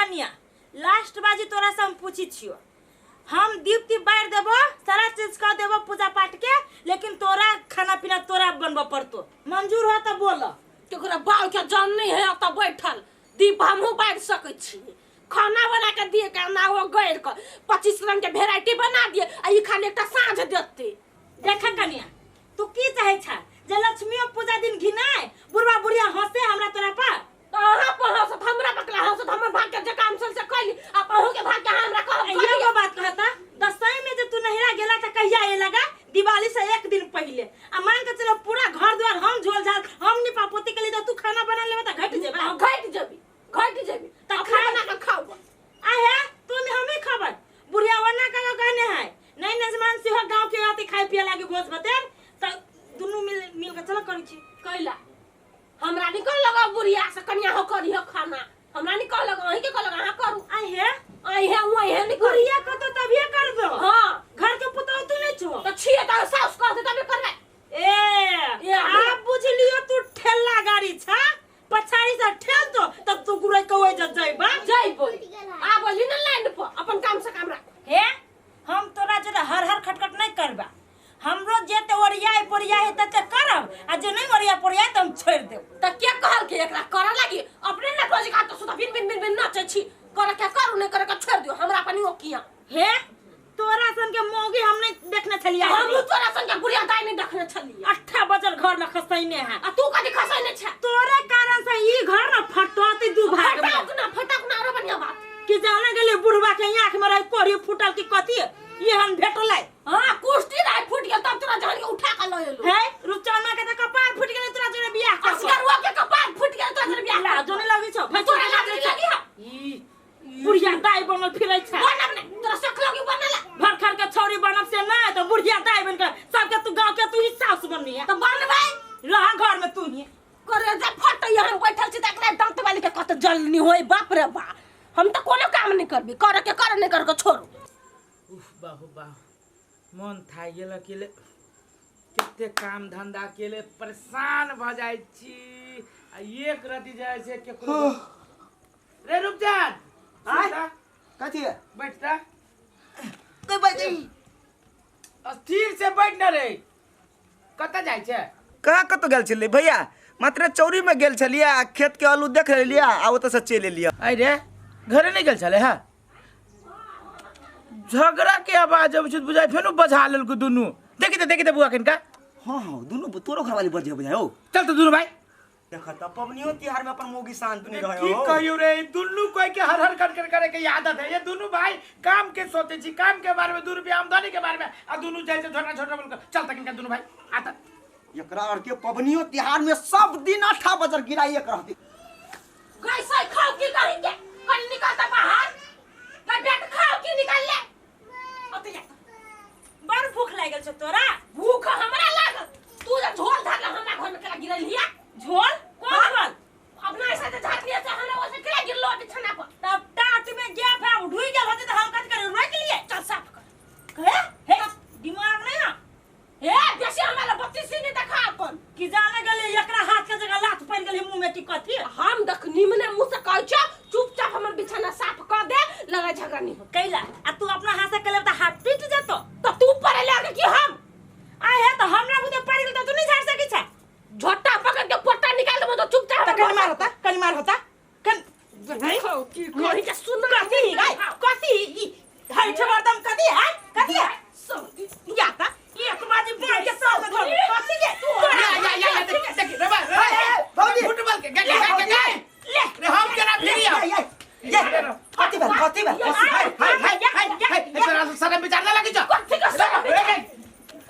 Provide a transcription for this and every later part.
कनिया लास्ट बाजी तोरा से हम पूछी छियो हम दीप्ति बार देबो सारा चीज कर देबो पूजा पाठ के लेकिन तोरा खाना पीना तोरा बनबो पड़तो मंजूर हो त बोल केकरा बाल के जान नहीं है त बैठल दीप हमहु बार सकै छी खाना बना के दिए के ना हो गैर के 25 रंग के वैरायटी बना दिए आ ई खाने एकटा साँझ देते देख कनिया तू की चाहे छ जे लक्ष्मी पूजा दिन घिनाए बुढ़वा बुढ़िया हंसे हमरा तोरा पर अहाँ पहस हमरा बकला हंस हमर भाग के काम से कहली आ पहु के भाग के हमरा कह ये बात कहता दसई में जे तू नहिरा गेला त कहिया ए लगा दिवाली से एक दिन पहले आ मान के चलो पूरा घर द्वार हम झोल झाल हम निपा पोती के लिए तू खाना बना लेबे त घट जेबे घट जेबी त खाना बना के खाओ आ है तू ने हमें खबर बुढ़िया वरना का कहने है नहीं नजमान से हो गांव के आती खाए पिए लागे भोज बते त दुनु मिल के चलो करी छी कैला हमरा निकल लगा बुढ़िया से कन्या हो करी हो खाना हमरा निकल लगा अही के कल लगा हां करू आई है वो है निकल बुढ़िया को तो तभी कर दो हां घर के पुतौ तू नहीं छो तो छिए त सास कहते तभी करबे ए आप बुझ लियो तू ठेला गाड़ी छ पछाड़ी से ठेल तो तब तू गुरई कवै जइबा जइबो आ बोली न लाइन पर अपन काम से काम रख हे हम तोरा जरा हर खटखट नहीं करबा हमरो जे ते ओरिया है त करब आ जे नहीं ओरिया पोरिया त हम छोड़ देब त के कहल के एकरा करा लागी अपने न रोज का तो सुधा बिन नाचे छी करे के करू नहीं करे के छोड़ दियो हमरा अपनी ओ किया हे तोरा सन के मोगी हम नहीं देखने छलिया हम तोरा सन के बुढ़िया दाई नहीं देखने छलिया 8 बजल घर में खसैने है आ तू कदी खसैने छ तोरे कारण से ई घर न फटोती दू भाग में फटक ना रो बढ़िया बात कि जाने गेले बुढ़वा के आंख में रह कोरी फुटल की कथी ये हम भेटलै हां कुष्टी राय फुट गेल तब तोरा जान के उठा के ल एलो है रुपचाना के त कपार फुट गेले तोरा जने बियाह कर असगरवा के कपार फुट गेल तोरा जने बियाह ला जने लगी छ तोरा लगी ई बुढ़िया दाई बनल फिरै छ बनब ने तोरा सख लगी बनला भर खर के छौरी बनब से ना तो बुढ़िया दाई बन के सब के तू गांव के तू ही सास बननी है तो बनबै रहा घर में तू ही करे जा फट यहाँ बैठल छी तकरा दंत वाली के कत जलनी होय बाप रे बा हम तो कोनो काम नहीं करबी करे के कर नहीं कर के छोड़ू उफ बाबा मन था गेल अकेले केते काम धंधा केले परेशान भ जाय छी आ एक रति जाय से केकरो रे रुपचान आय कथि है बैठता कोई बैठी अस्थिर से बैठ न रे कत जाय छे कहाँ कत गेल छले भैया मात्र चौरी में गेल छलिया खेत के आलू देख लिया आ ओत से चले लिया आई रे घरे नहीं गेल छले हां झगड़ा के आवाज अब छ बुझाय फेनु बजा लेल को दुनु देखि त बुआ किनका हां दुनु तोरो घर वाली बजे बुझाय हो चल त दुनु भाई देख त पवनियो तिहार में अपन मोगी शांत नहीं रहे की हो कहियो रे दुनु कोई के हर कर करे के आदत है ये दुनु भाई काम के सोचे छी काम के बारे में 2 रुपया आमदनी के बारे में आ दुनु जाय से छोटा बोल चल तक इनका दुनु भाई आता एकरा और के पवनियो तिहार में सब दिन 8 बजे गिराई एक रहती कैसे खाओ की करेंगे कल निकलता बाहर का बेट खाओ की निकल ले अते जा बड़ भूख लागल छ तोरा भूख हमरा लागल तू जा झोल धरला हमरा घर में केला गिरल लिया झोल कौन झोल अपना ऐसा से झाटिया से हमरा वसे केला गिरलो बिछना पर तब टाट में गैप है ढुई गेल होते त हम कथि करे रोक लिए चल साफ कर हे दिमाग नहीं ना हे जैसे हमरा 32 सीने देखा अपन कि जाने गेले एकरा हाथ के जगह लात पड़ गेले मुंह में की कथि हम देख निमने मुंह से कहै छ चुपचाप हमर बिछना साफ कर दे लड़ाई झगड़ा नहीं हो कैला आ तू अपना हाथ से केले त हाथ टूट जतो तो तू परे लागे कि हम आय है तो हमरा बुते पड़ गेल त तू नहीं झाड़ सकी छ झोटा पकड़ के पोटा निकाल दे तो चुपचाप कन मार होता कन नहीं हो की कोई के सुन कथि कथि हाय छबरदम कथि है सब या ता एक बाजी मार के सब घर कथि के या देख रे बा फुटबॉल के ले रे हम केना फिरिया ये कथि बा हाय तोरा सरे विचार ना लगी छ कथि के सब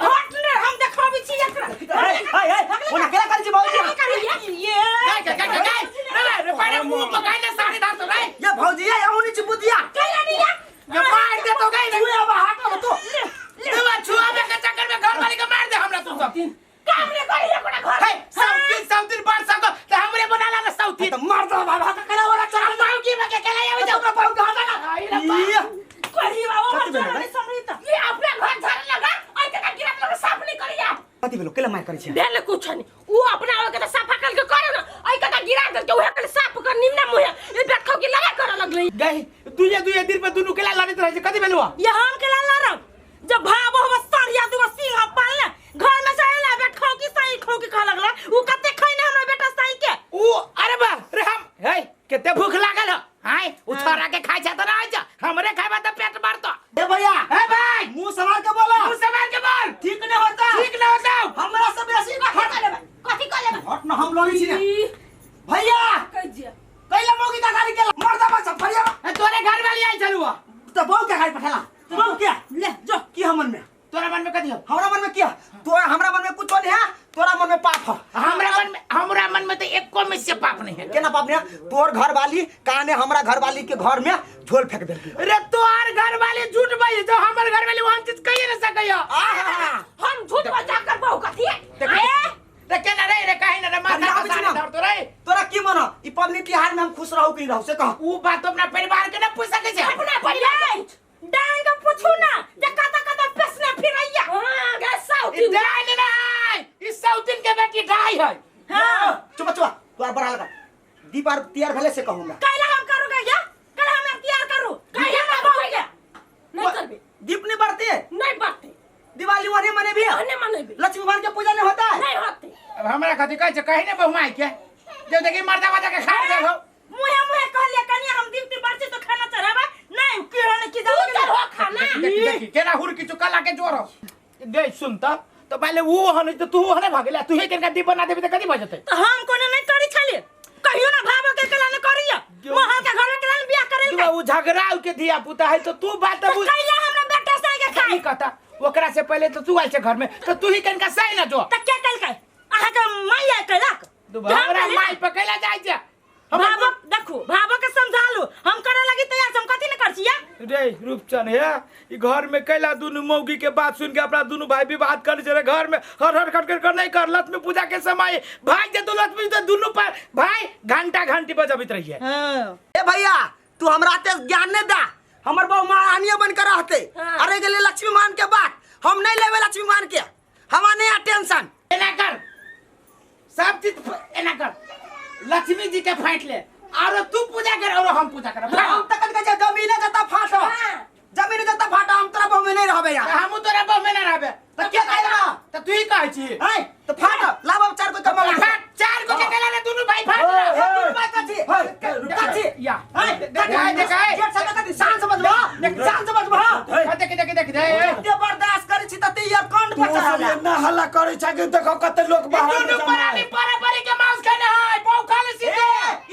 हट ले हम देखाबी छी एकरा ओना केला करी छी भौजी ये रे पारे मुंह पकाई ले साड़ी धार तो रे ये भौजी ये ओनी छी बुदिया कैला नहीं ये मार दे तो गई तू अब हाथ तो तू छुआ में के चक्कर में घर वाली को मार दे हमरा तू सब काम रे करी अपना घर है साउथी बार संग ते हमरे बनाला ना साउथी तो मार दो बाबा का केला वाला चल मार की में के केला आवे जाऊ पाऊ घर ना करी बाबा नहीं समझी त ये अपना घर झाड़ लगा और के गिरा के साफ नहीं करिया कथि भेलो केला मार करी छी भेले कुछ नहीं वो अपना के साफा करके करे ना आई के गिरा करके ओहे के साफ कर निम्न मुहे ये बैठो की लगा कर लगी ले गई तुझे दिन पे दुनु केला लड़त रहे कथि भेलुआ ये हम के लाल रब जब भाबो हो सारिया दुगो सिंह पालने घर में से आइला बेट खाओ की सही खाओ की खा लगला उ कते खइने हमरा बेटा सही के ऊ अरे बा रे हम हे केते भूख लागल ह हाय उ छोरा के खाइ छ त ना छ हमरे खाबा त पेट भरत ए भैया ए भाई मुंह संभाल के बोलो मुंह संभाल के बोल ठीक नहीं होता हमरा से बेसी ना हट लेबे कथि कर लेबे हट ना हम लड़ी छी ना भैया कह जे कैला मोगी का गाड़ी के मर्दा बा सब फरिया तोरे घर वाली आई चलुआ तो बहु के गाड़ी पठाला बहु क्या ले जो की हम मन में तोरा मन में कथि हो हमरा मन में क्या तो हमरा मन में कुछ नहीं है तोरा मन में पाप है हमरा मन में तो एको में से पाप नहीं है केना पाप नहीं तोर घर वाली काने हमरा घर वाली के घर में झोल फेंक देलकी अरे तोर घर वाली झूठ भाई जो हमर घर वाली हम चीज कहिए न सकइयो हम झूठ बजाकर बहु कथि रे केना रे काहे न रे माथा का सारे धर तो रे तोरा की मानो ई पबनी तिहार में हम खुश रहू कि रहू से कह ऊ बात तो अपना परिवार के न पूछ सके छै अपना परिवार डांग पूछू ना जे कता कता पेसने फिरैया हां गे साउथी डाल नहीं इस साउथिन के बेटी ढाई है हां चुप तोरा बड़ा लगा दीपार तिहार भले से कहूंगा कैला हम करूंगा या कैला हम तैयार करू कैला हम बहु नहीं करबे दीप नहीं बढ़ते नहीं बात दिवाली वाने मने भी नहीं मनेबे लक्ष्मी भगवान के पूजा नहीं होता है नहीं होते अब हमरा कथि कहै छै कहि ने बहुमाई के जब देखि मर्दा बाजा के खा दे हो मुहे कहलिए कनी हम दीप्ति बरसी तो खाना चढ़ाबा नहीं किरण की जाओ हो खाना देखि केना हुर की चुकला के जोरो दे सुन त तो पहले वो हन तो तू हने भागला तू ही केनका दीप बना देबे त कथि भ जते तो हम कोने नहीं करी छले कहियो ना भाबो के कला न करिया मोहल के घर के लाल बियाह करे तू वो झगड़ाऊ के दिया पुता है तो तू बात बुझ कैला हमरा बेटा से के खाई कहता ओकरा से पहले तो तू आइल छै घर में तो तू ही केनका सही ना जो त के कल के आहा के मैया कैलक तू हमरा माई पकैला जाय छै भाबो देखो भाबो के समझा लो हम करे लगी तैयार हम कथि न करछिया रे रूपचंद है ई घर में कैला दुनु मौगी के बात सुन के अपना दुनु भाई विवाद कर जे घर में हर खट कर नहीं कर लक्ष्मी पूजा के समय भाई जे तो लक्ष्मी तो दुनु पर भाई घंटा घंटी बजाबित रही है हां ए भैया तू हमरा ते ज्ञान ने दा हमर बहु महारानिया बन कर रहते अरे गेले लक्ष्मी मान के बात हम नहीं लेवे लक्ष्मी मान के हमा नहीं टेंशन एना कर सब चीज एना कर लक्ष्मी जी के फाइट ले और तू पूजा कर और हम पूजा कर हम तक के जमीन जता फाटो जमीन जता फाटो हम तोरा बहु में नहीं रहबे यार हम तोरा बहु में ना रहबे तो क्या कहला तो तू ही कहै छी है तो फाटो लाभ चार को कमा फाट चार को के केला ने दुनु भाई फाट दुनु भाई कथि या देख ये सब कथि शान समझबो शान समझबो देख ते बर्दाश्त करै छी तते यार कंड पचा ना हल्ला करे छ कि देखो कते लोग बाहर दुनु परानी परपरी के मांस खाने है बहु खाले सीधे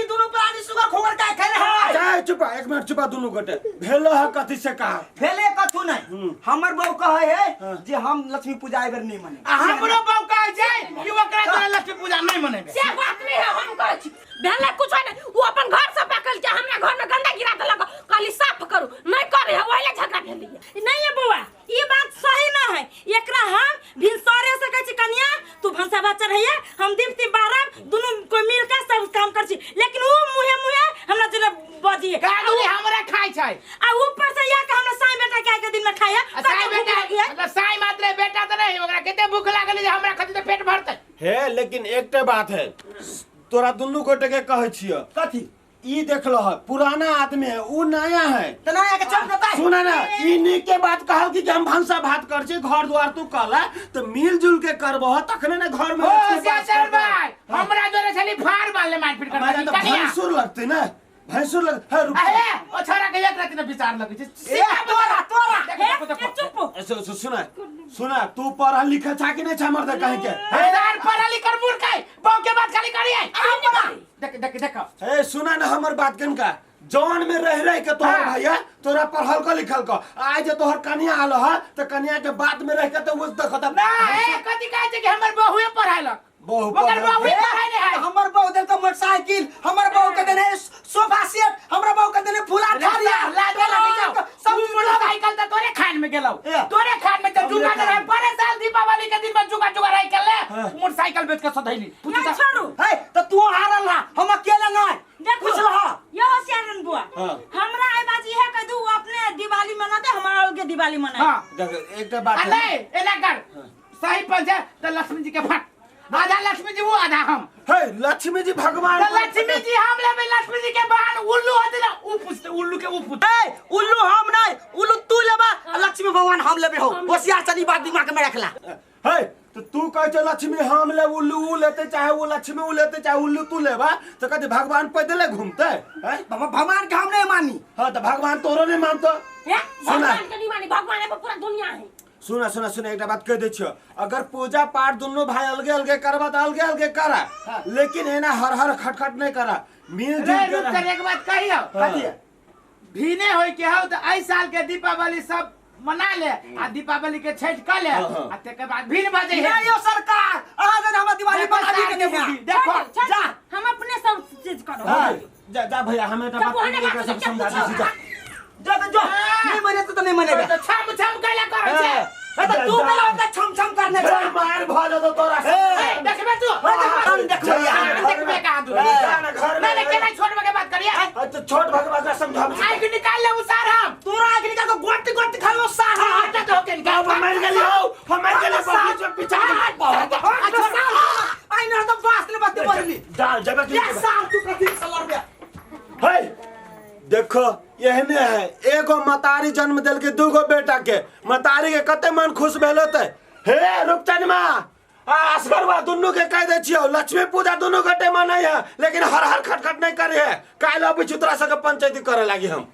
ई दुनु प्राणी सुगर खोगर का खाले है जाय चुपा एक मिनट चुपा दुनु गोटे भेलो है कथि से कहा फेले कथु नहीं हमर बहु कहे है जे हम लक्ष्मी पूजा एबर नहीं माने हमरो बहु कहै छै कि ओकरा तोरा लक्ष्मी पूजा नहीं मनेबे से बात नहीं है हम कहै छी भेले कुछ नहीं वो अपन घर से पकड़ के हमरा घर में गंदा गिरा देलक कहली साफ करू नहीं करे है ओहिले झगड़ा भेल नहीं है बुआ ये बात सही ना है एकरा हम भिनसरे से कहै छी कन्या तू भंसा बच्चा रहिए हम दीप्ति बारह दोनों को मिल के सब काम कर छी लेकिन वो मुहे हमरा जरे बजी कागुली हमरा खाइ छै आ ऊपर से या के हमरा साई बेटा के दिन में खाया साई बेटा मतलब साई मात्र बेटा त नहीं ओकरा केते भूख लागल जे हमरा खति त पेट भरतै हे लेकिन एकटे बात है तोरा दुनु गोटे के कहै छियो कथि ई देख लो है पुराना आदमी है उ नया है त नया के चप देता सुना ना ई नी के बात कहल कि हम भंसा भात कर छी घर द्वार तू कहला तो मिलजुल के करबो तखने ना घर में ओ सेटर भाई हमरा जोरे छली फार मारले मारपीट कर हमारे तो भैंसुर लगते ना भैंसुर लग है रुक अरे ओ छोरा के एक रात में विचार लगै छै ए तोरा देखो सुना तू पढ़ा लिखा छा कि नहीं छा मर्द कहीं के हजार पढ़ा लिखकर मूर्ख है बहु के बात खाली करिए देख ए सुना ना हमर बात कन का जवान में रह के तोहर भैया तोरा पढ़ल को लिखल को आज तोहर कन्या आलो है तो कन्या के बात में रह के तो उस देखत ना ए कथि कहै छै कि हमर बहुए पढ़ाइलक बहु ओकर बहुए पढ़ाइ नहीं है हमर बहु दे तो मोटरसाइकिल हमर बहु के देने सोफा सेट हमर बहु के देने फूला थारिया सब मोटरसाइकिल त तोरे खान में गेलौ तोरे खान में त जुगा रह पर साल दीपावली के दिन में जुगा रह के ले मोटरसाइकिल बेच के सधैली नहीं छोड़ू है तो तू हारल ना हम अकेले नहीं देखो कुछ रहा यो होशियारन बुआ हमरा आई बाजी है कह दू अपने दिवाली मनाते हमारा के दिवाली मनाए हां देख एकटा बात है नहीं एना कर सही पंजा त लक्ष्मी जी के फट आधा लक्ष्मी जी वो आधा हम हे लक्ष्मी जी भगवान लक्ष्मी जी हम लेबे लक्ष्मी जी के बहन उल्लू होते ना ऊ पूछते ऊ उल्लू के ऊपर ए उल्लू हम नहीं, उल्लू तू लेबा, लक्ष्मी भगवान हम लेबे हो। होशियार चली बात दिमाग में रखला। है तो तू कह छो लक्ष्मी हम ले, उल्लू ऊ लेते, चाहे वो लक्ष्मी ऊ लेते, चाहे उल्लू तू लेबा, तो कहते भगवान पैदल घूमते हैं? भगवान के हम नहीं मानी। हाँ तो भगवान तोरो नहीं मानतो। भगवान के नहीं मानी, भगवान है पूरा दुनिया है। सुना सुना सुना एक बात कह दे छियो, अगर पूजा पाठ दोनों भाई अलगे अलगे करबा तो अलगे अलगे करा, लेकिन है ना हर हर खटखट नहीं करा, मिलजुल रे के रुक कर एक बात कहियो भीने होई के हो तो आई साल के दीपावली सब मना ले आ दीपावली के छठ कर ले आ ते के बाद भीन बजे है। नहीं हो सरकार, आज हम दिवाली बना दी के देबा। देखो जा हम अपने सब चीज करो। हाँ, जा जा भैया हमें तो बात सब समझा दी जा जो तो जो नहीं मने तो नहीं मनेगा। तो छम छम कैला करो छे। तो तू मेरा उनका छम छम करने जा मार भाजो तो तोरा देखबे तू देख भैया देखबे कहां तू मैंने केना छोड़ के बात करिए। तो छोट भगवान समझा आग निकाल ले उसार हम तोरा आग निकाल के गोट गोट खाओ सारा। हटा तो के निकाल हम मर गेली हो, हम मर गेली बीच में पीछा आई ना तो बात ने बात बोलली। जा जब ये साल तू कथि सलर बे। है देखो यहने है, एगो मतारी जन्म दिल के दूगो बेटा के, मतारी के कते मन खुश भेल होते। हे रूपचंद माँ असगरवा दुनू के कह दे छियो, लक्ष्मी पूजा दुनू घटे मनाई है, लेकिन हर हर खटखट नहीं करे है। काल अभी चित्रा सके पंचायती करे लागी हम।